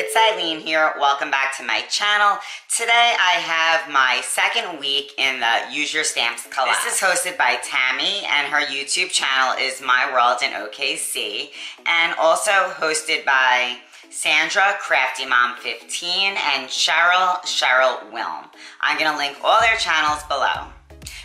it's Ilene here. Welcome back to my channel. Today I have my second week in the Use Your Stamps Collab. This is hosted by Tammy, and her YouTube channel is My World in OKC, and also hosted by Sandra, Crafty Mom 15, and Sherl Wilm. I'm gonna link all their channels below.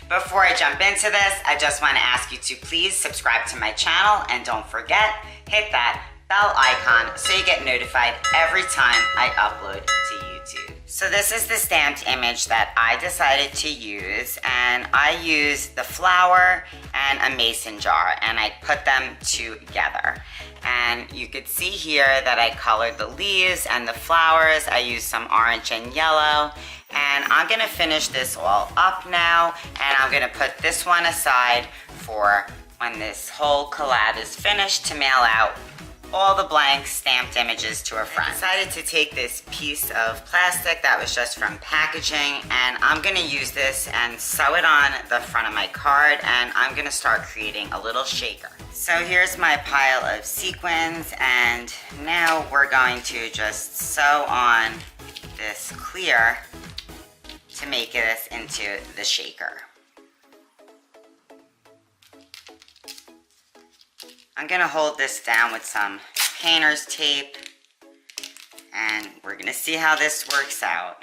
Before I jump into this, I just want to ask you to please subscribe to my channel, and don't forget, hit that bell icon so you get notified every time I upload to YouTube. So this is the stamped image that I decided to use, and I used the flower and a mason jar, and I put them together. And you could see here that I colored the leaves and the flowers. I used some orange and yellow, and I'm gonna finish this all up now, and I'm gonna put this one aside for when this whole collab is finished to mail out all the blank stamped images to a friend. I decided to take this piece of plastic that was just from packaging, and I'm gonna use this and sew it on the front of my card, and I'm gonna start creating a little shaker. So here's my pile of sequins, and now we're going to just sew on this clear to make this into the shaker. I'm gonna hold this down with some painter's tape, and we're gonna see how this works out.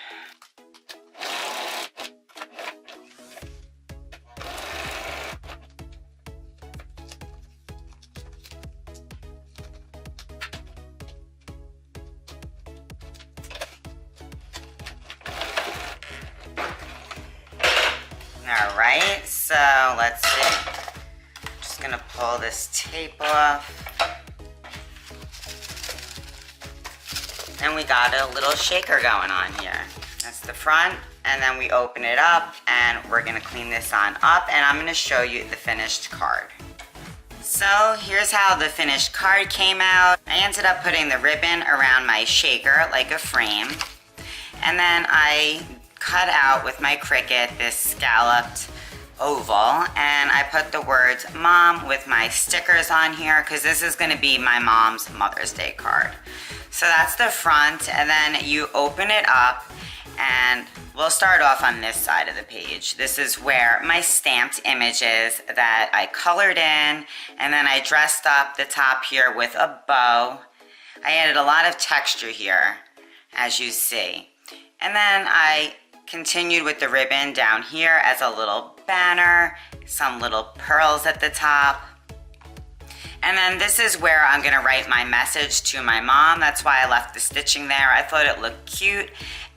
All right, so let's see. Just gonna pull this tape off. And we got a little shaker going on here. That's the front, and then we open it up, and we're gonna clean this on up, and I'm gonna show you the finished card. So here's how the finished card came out. I ended up putting the ribbon around my shaker like a frame, and then I cut out with my Cricut this scalloped oval, and I put the words Mom with my stickers on here because this is going to be my mom's Mother's Day card. So that's the front, and then you open it up, and we'll start off on this side of the page. This is where my stamped images that I colored in, and then I dressed up the top here with a bow. I added a lot of texture here, as you see. And then I continued with the ribbon down here as a little banner, some little pearls at the top. And then this is where I'm gonna write my message to my mom. That's why I left the stitching there. I thought it looked cute,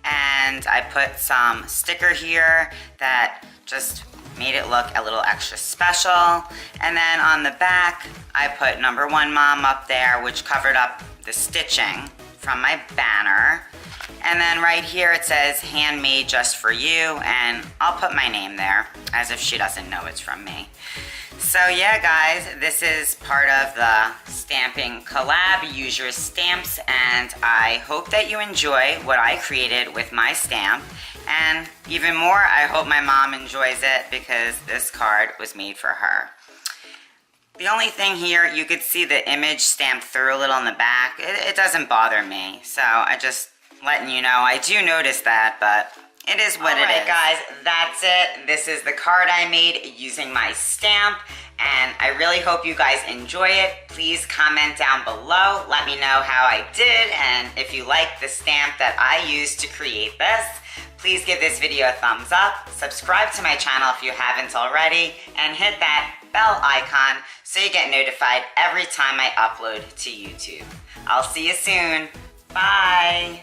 and I put some sticker here that just made it look a little extra special. And then on the back, I put number 1 Mom up there, which covered up the stitching from my banner. And then right here it says handmade just for you, and I'll put my name there as if she doesn't know it's from me. So yeah guys, this is part of the stamping collab, Use Your Stamps, and I hope that you enjoy what I created with my stamp. And even more, I hope my mom enjoys it because this card was made for her. The only thing here, you could see the image stamped through a little in the back. It doesn't bother me, so I just letting you know, I do notice that, but it is what it is. Alright guys, that's it. This is the card I made using my stamp, and I really hope you guys enjoy it. Please comment down below, let me know how I did, and if you like the stamp that I used to create this, please give this video a thumbs up, subscribe to my channel if you haven't already, and hit that bell icon so you get notified every time I upload to YouTube. I'll see you soon. Bye.